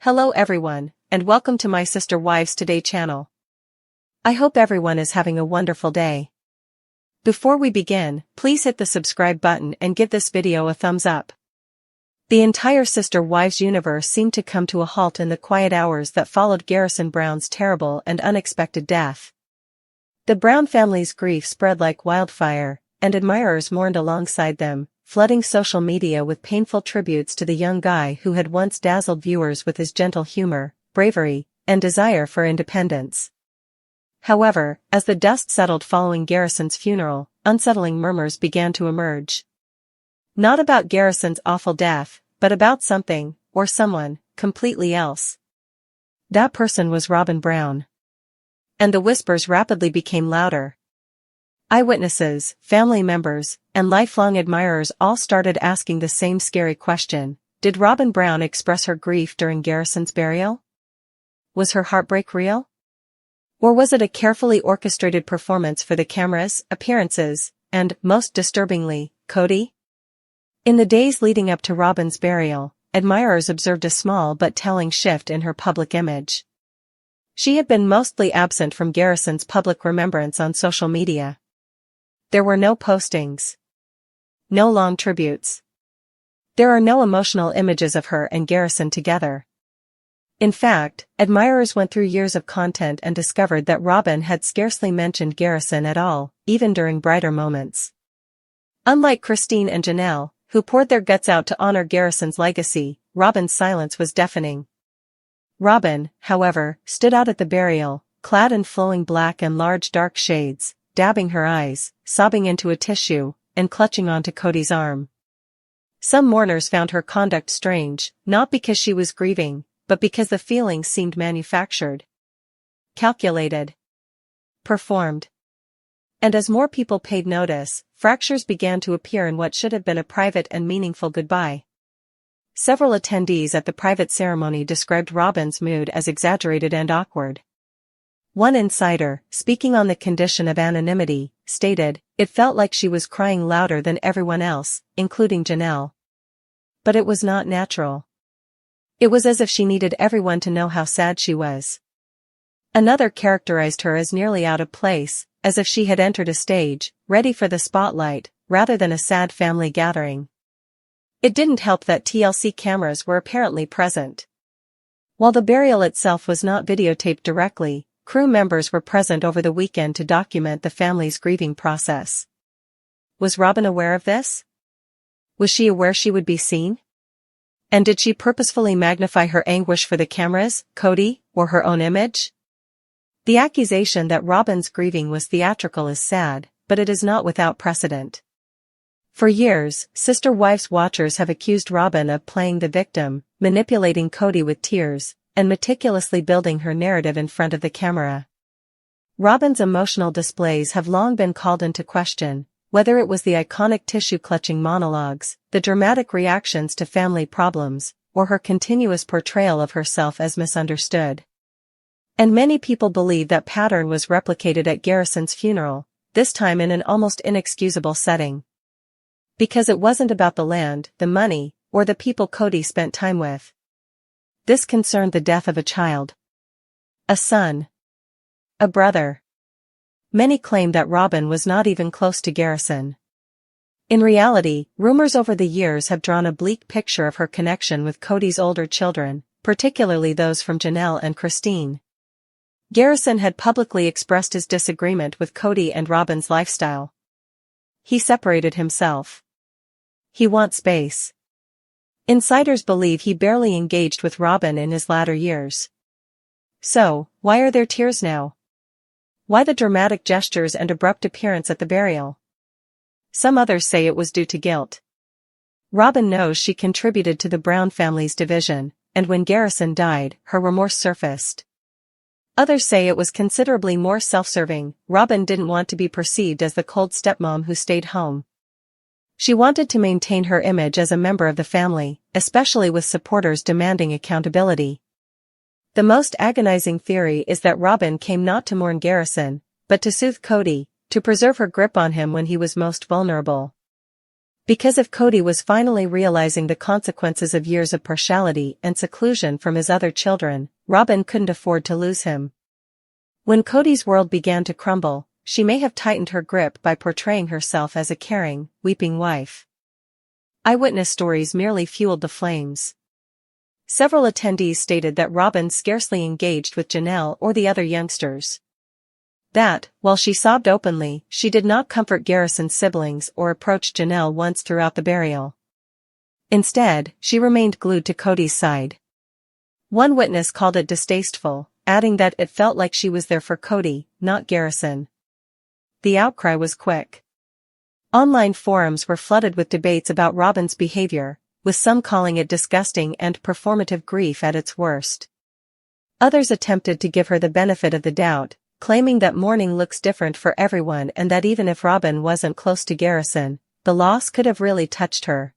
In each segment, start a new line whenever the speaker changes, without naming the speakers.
Hello everyone, and welcome to my Sister Wives Today channel. I hope everyone is having a wonderful day. Before we begin, please hit the subscribe button and give this video a thumbs up. The entire Sister Wives universe seemed to come to a halt in the quiet hours that followed Garrison Brown's terrible and unexpected death. The Brown family's grief spread like wildfire, and admirers mourned alongside them, flooding social media with painful tributes to the young guy who had once dazzled viewers with his gentle humor, bravery, and desire for independence. However, as the dust settled following Garrison's funeral, unsettling murmurs began to emerge. Not about Garrison's awful death, but about something, or someone, completely else. That person was Robyn Brown. And the whispers rapidly became louder. Eyewitnesses, family members, and lifelong admirers all started asking the same scary question: did Robyn Brown express her grief during Garrison's burial? Was her heartbreak real? Or was it a carefully orchestrated performance for the cameras, appearances, and, most disturbingly, Cody? In the days leading up to Robyn's burial, admirers observed a small but telling shift in her public image. She had been mostly absent from Garrison's public remembrance on social media. There were no postings. No long tributes. There are no emotional images of her and Garrison together. In fact, admirers went through years of content and discovered that Robyn had scarcely mentioned Garrison at all, even during brighter moments. Unlike Christine and Janelle, who poured their guts out to honor Garrison's legacy, Robyn's silence was deafening. Robyn, however, stood out at the burial, clad in flowing black and large dark shades, dabbing her eyes, sobbing into a tissue, and clutching onto Cody's arm. Some mourners found her conduct strange, not because she was grieving, but because the feelings seemed manufactured, calculated, performed. And as more people paid notice, fractures began to appear in what should have been a private and meaningful goodbye. Several attendees at the private ceremony described Robyn's mood as exaggerated and awkward. One insider, speaking on the condition of anonymity, stated, "It felt like she was crying louder than everyone else, including Janelle. But it was not natural. It was as if she needed everyone to know how sad she was." Another characterized her as nearly out of place, as if she had entered a stage, ready for the spotlight, rather than a sad family gathering. It didn't help that TLC cameras were apparently present. While the burial itself was not videotaped directly, crew members were present over the weekend to document the family's grieving process. Was Robyn aware of this? Was she aware she would be seen? And did she purposefully magnify her anguish for the cameras, Cody, or her own image? The accusation that Robyn's grieving was theatrical is sad, but it is not without precedent. For years, Sister Wives watchers have accused Robyn of playing the victim, manipulating Cody with tears, and meticulously building her narrative in front of the camera. Robyn's emotional displays have long been called into question, whether it was the iconic tissue-clutching monologues, the dramatic reactions to family problems, or her continuous portrayal of herself as misunderstood. And many people believe that pattern was replicated at Garrison's funeral, this time in an almost inexcusable setting. Because it wasn't about the land, the money, or the people Cody spent time with. This concerned the death of a child. A son. A brother. Many claim that Robyn was not even close to Garrison. In reality, rumors over the years have drawn a bleak picture of her connection with Cody's older children, particularly those from Janelle and Christine. Garrison had publicly expressed his disagreement with Cody and Robyn's lifestyle. He separated himself. He wants space. Insiders believe he barely engaged with Robyn in his latter years. So, why are there tears now? Why the dramatic gestures and abrupt appearance at the burial? Some others say it was due to guilt. Robyn knows she contributed to the Brown family's division, and when Garrison died, her remorse surfaced. Others say it was considerably more self-serving. Robyn didn't want to be perceived as the cold stepmom who stayed home. She wanted to maintain her image as a member of the family, especially with supporters demanding accountability. The most agonizing theory is that Robyn came not to mourn Garrison, but to soothe Cody, to preserve her grip on him when he was most vulnerable. Because if Cody was finally realizing the consequences of years of partiality and seclusion from his other children, Robyn couldn't afford to lose him. When Cody's world began to crumble, she may have tightened her grip by portraying herself as a caring, weeping wife. Eyewitness stories merely fueled the flames. Several attendees stated that Robyn scarcely engaged with Janelle or the other youngsters. That, while she sobbed openly, she did not comfort Garrison's siblings or approach Janelle once throughout the burial. Instead, she remained glued to Cody's side. One witness called it distasteful, adding that it felt like she was there for Cody, not Garrison. The outcry was quick. Online forums were flooded with debates about Robyn's behavior, with some calling it disgusting and performative grief at its worst. Others attempted to give her the benefit of the doubt, claiming that mourning looks different for everyone and that even if Robyn wasn't close to Garrison, the loss could have really touched her.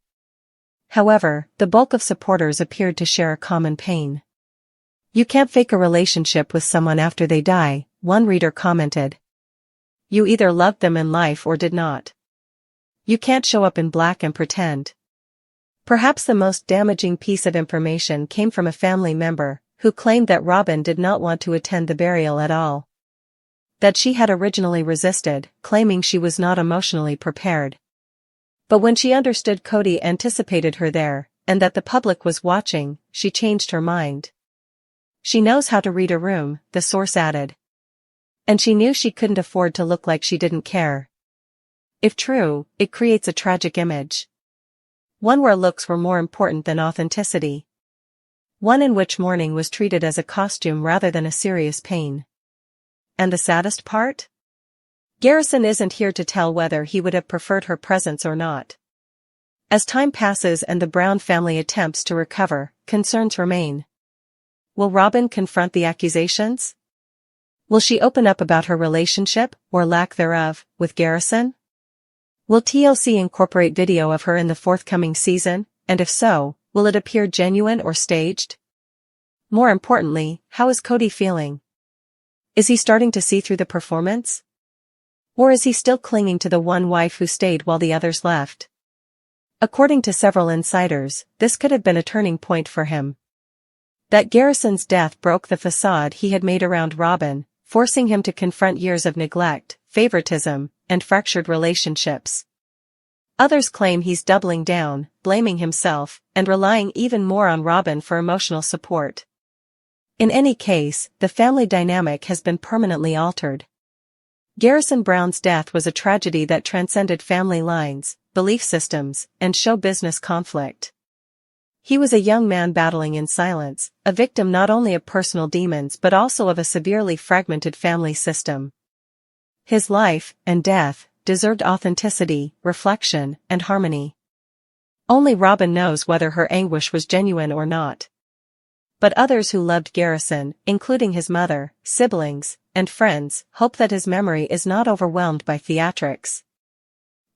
However, the bulk of supporters appeared to share a common pain. "You can't fake a relationship with someone after they die," one reader commented. "You either loved them in life or did not. You can't show up in black and pretend." Perhaps the most damaging piece of information came from a family member, who claimed that Robyn did not want to attend the burial at all. That she had originally resisted, claiming she was not emotionally prepared. But when she understood Cody anticipated her there, and that the public was watching, she changed her mind. "She knows how to read a room," the source added. And she knew she couldn't afford to look like she didn't care. If true, it creates a tragic image. One where looks were more important than authenticity. One in which mourning was treated as a costume rather than a serious pain. And the saddest part? Garrison isn't here to tell whether he would have preferred her presence or not. As time passes and the Brown family attempts to recover, concerns remain. Will Robyn confront the accusations? Will she open up about her relationship, or lack thereof, with Garrison? Will TLC incorporate video of her in the forthcoming season, and if so, will it appear genuine or staged? More importantly, how is Cody feeling? Is he starting to see through the performance? Or is he still clinging to the one wife who stayed while the others left? According to several insiders, this could have been a turning point for him. That Garrison's death broke the facade he had made around Robyn, forcing him to confront years of neglect, favoritism, and fractured relationships. Others claim he's doubling down, blaming himself, and relying even more on Robyn for emotional support. In any case, the family dynamic has been permanently altered. Garrison Brown's death was a tragedy that transcended family lines, belief systems, and show business conflict. He was a young man battling in silence, a victim not only of personal demons but also of a severely fragmented family system. His life and death deserved authenticity, reflection, and harmony. Only Robyn knows whether her anguish was genuine or not. But others who loved Garrison, including his mother, siblings, and friends, hope that his memory is not overwhelmed by theatrics.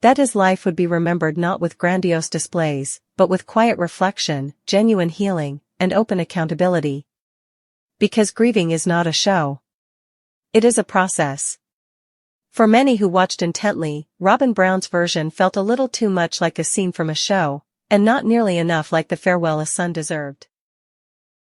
That his life would be remembered not with grandiose displays, but with quiet reflection, genuine healing, and open accountability. Because grieving is not a show. It is a process. For many who watched intently, Robyn Brown's version felt a little too much like a scene from a show, and not nearly enough like the farewell a son deserved.